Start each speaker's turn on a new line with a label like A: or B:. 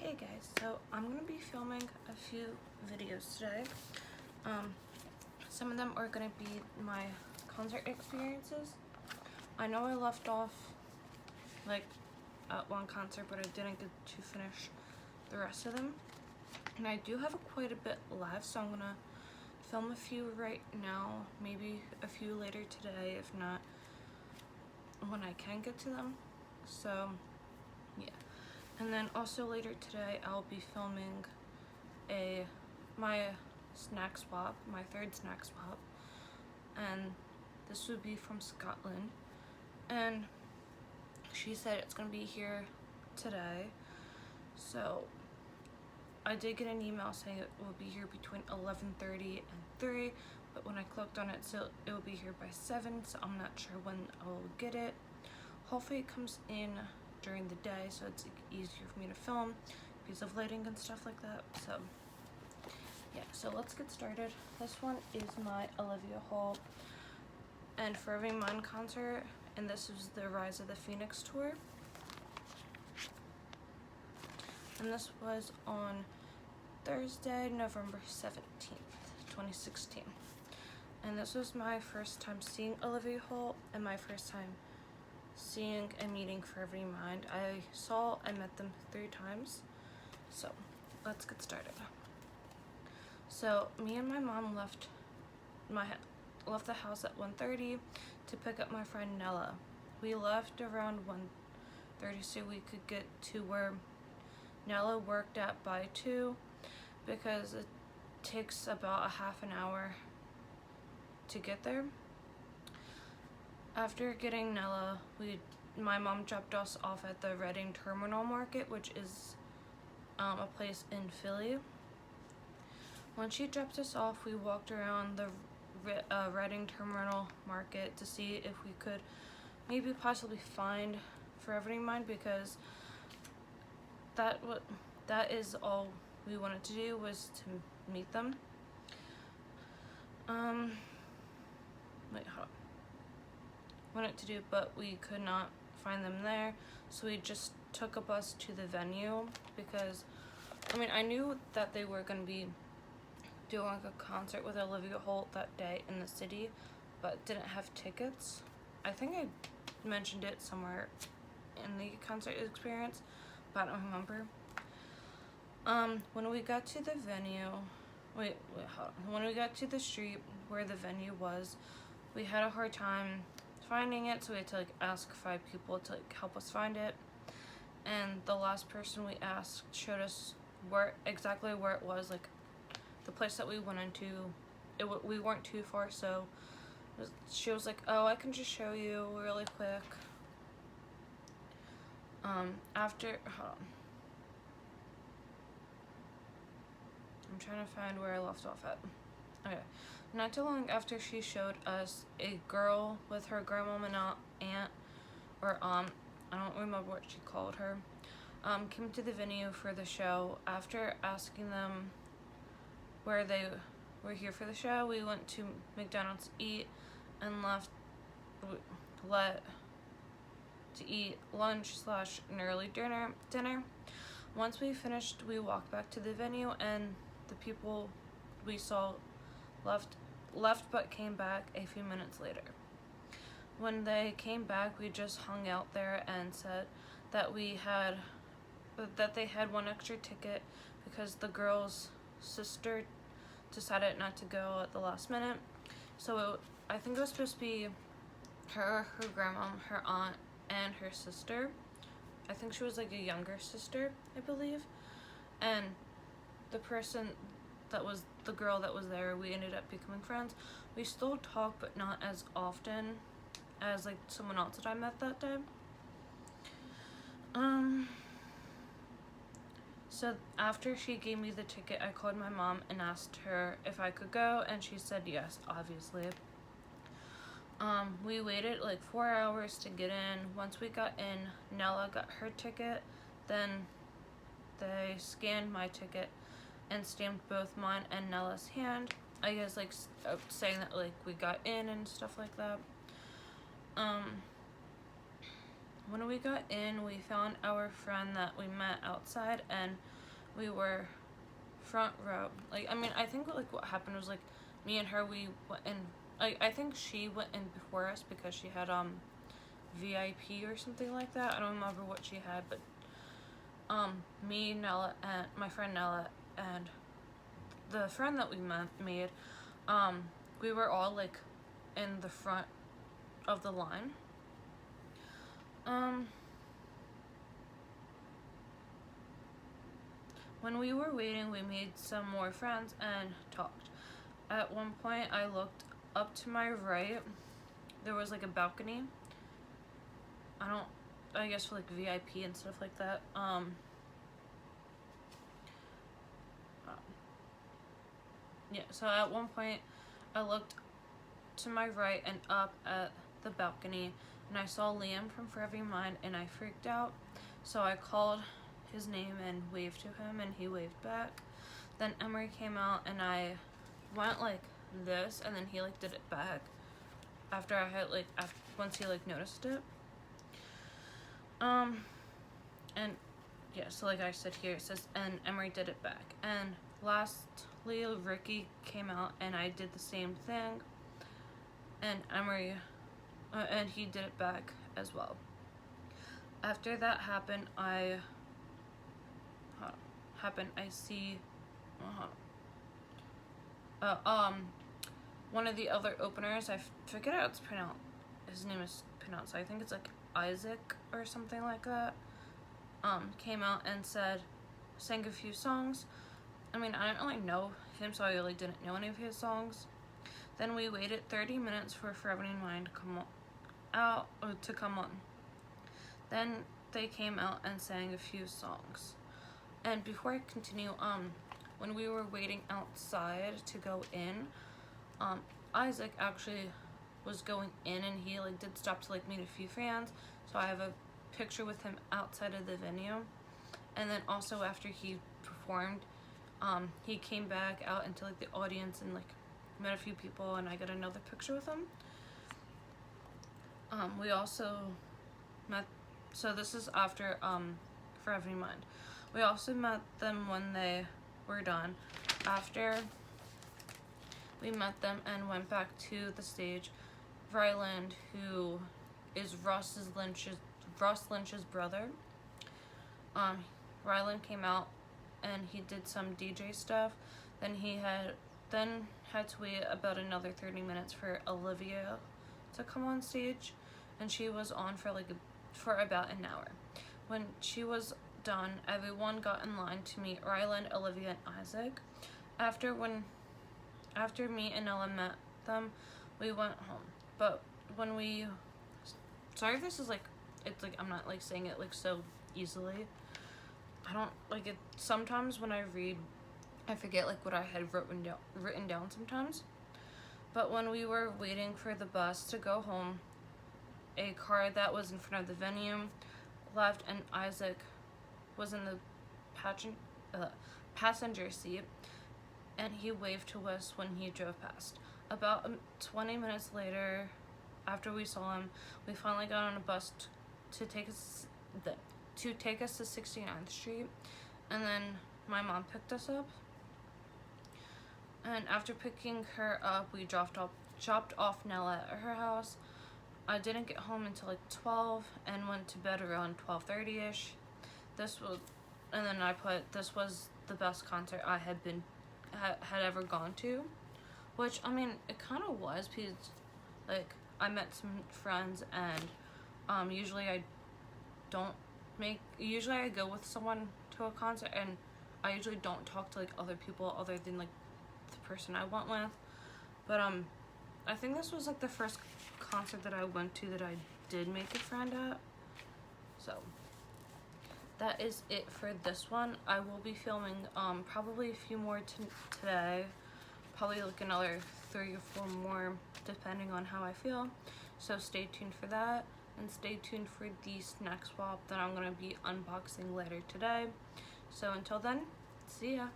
A: Hey guys, so I'm going to be filming a few videos today. Some of them are going to be my concert experiences. I know I left off like at one concert, but I didn't get to finish the rest of them. And I do have quite a bit live, so I'm going to film a few right now, maybe a few later today, if not when I can get to them. So yeah. And then also later today I'll be filming my snack swap, my third snack swap, and this would be from Scotland, and she said it's gonna be here today. So I did get an email saying it will be here between 11:30 and 3, but when I clicked on it, so it will be here by 7, so I'm not sure when I will get it. Hopefully it comes in during the day, so it's easier for me to film because of lighting and stuff like that. So yeah, so let's get started. This one is my Olivia Holt and Forever Mine concert, and this is the Rise of the Phoenix tour, and this was on Thursday, November 17th, 2016. And this was my first time seeing Olivia Holt and my first time seeing and meeting Forever Mind. I met them 3 times. So let's get started. So me and my mom left the house at 1:30 to pick up my friend Nella. We left around 1:30 so we could get to where Nella worked at by 2, because it takes about a half an hour to get there. After getting Nella, my mom dropped us off at the Reading Terminal Market, which is a place in Philly. When she dropped us off, we walked around the Reading Terminal Market to see if we could maybe possibly find Forever Mind, because that is all we wanted to do, was to meet them. Wait, hold on. Wanted to do, but we could not find them there, so we just took a bus to the venue, because I knew that they were going to be doing a concert with Olivia Holt that day in the city, but didn't have tickets. I think I mentioned it somewhere in the concert experience, but I don't remember. When we got to the venue, hold on. When we got to the street where the venue was, we had a hard time finding it, so we had to ask 5 people to help us find it, and the last person we asked showed us exactly where it was, the place that we went into. We weren't too far, so she was like, oh, I can just show you really quick. Hold on. I'm trying to find where I left off at. Okay. Not too long after she showed us, a girl with her grandmom and aunt, or I don't remember what she called her, came to the venue for the show. After asking them where they were here for the show, we went to McDonald's to eat and left to eat lunch / an early dinner. Once we finished, we walked back to the venue, and the people we saw left but came back a few minutes later. When they came back, we just hung out there and said that they had one extra ticket because the girl's sister decided not to go at the last minute. So I think it was supposed to be her grandma, her aunt, and her sister. I think she was a younger sister, I believe. And the girl that was there, we ended up becoming friends. We still talk, but not as often as someone else that I met that day. So after she gave me the ticket, I called my mom and asked her if I could go, and she said yes, obviously. We waited 4 hours to get in. Once we got in, Nella got her ticket, then they scanned my ticket and stamped both mine and Nella's hand, I guess saying that we got in and stuff like that. when we got in, we found our friend that we met outside, and we were front row. Like, I mean, I think like what happened was like me and her, we went in. Like, I think she went in before us because she had VIP or something like that. I don't remember what she had, but me, Nella, and my friend Nella, and the friend that we made, we were all like in the front of the line. When we were waiting, we made some more friends and talked. At one point, I looked up to my right. There was like a balcony. I guess for like VIP and stuff like that. Yeah, so at one point, I looked to my right and up at the balcony, and I saw Liam from Forever Mind, and I freaked out. So I called his name and waved to him, and he waved back. Then Emery came out, and I went like this, and then he like did it back after I had like once he like noticed it. And yeah, so like I said here, it says, and Emery did it back. And lastly, Ricky came out, and I did the same thing, and Emery, and he did it back as well. After that happened, I see, one of the other openers, I forget how it's pronounced, his name is pronounced, I think it's like Isaac or something like that, came out and sang a few songs. I mean, I didn't really know him, so I really didn't know any of his songs. Then we waited 30 minutes for Forever in Mind to come on. Then they came out and sang a few songs. And before I continue, when we were waiting outside to go in, Isaac actually was going in, and he like did stop to like meet a few fans. So I have a picture with him outside of the venue. And then also after he performed, he came back out into like the audience and like met a few people, and I got another picture with him. We also met, so this is after Forever in Mind. We also met them when they were done. After we met them and went back to the stage, Ryland, who is Ross Lynch's brother, Ryland came out and he did some DJ stuff. Then he had to wait about another 30 minutes for Olivia to come on stage, and she was on for about an hour. When she was done, everyone got in line to meet Ryland, Olivia, and Isaac. After me and Ella met them, we went home. But when we, sorry if this is like, it's like I'm not like saying it like so easily. I don't like it. Sometimes when I read, I forget like what I had written down sometimes. But when we were waiting for the bus to go home, a car that was in front of the venue left, and Isaac was in the passenger seat, and he waved to us when he drove past. About 20 minutes later, after we saw him, we finally got on a bus to take us to 69th Street, and then my mom picked us up. And after picking her up, we dropped off Nella at her house. I didn't get home until like 12 and went to bed around 12:30ish. This was the best concert I had ever gone to, which I mean it kind of was, because like I met some friends, and usually I go with someone to a concert, and I usually don't talk to like other people other than like the person I went with. But I think this was like the first concert that I went to that I did make a friend at. So that is it for this one. I will be filming probably a few more today, probably like another 3 or 4 more depending on how I feel. So stay tuned for that, and stay tuned for the snack swap that I'm going to be unboxing later today. So until then, see ya.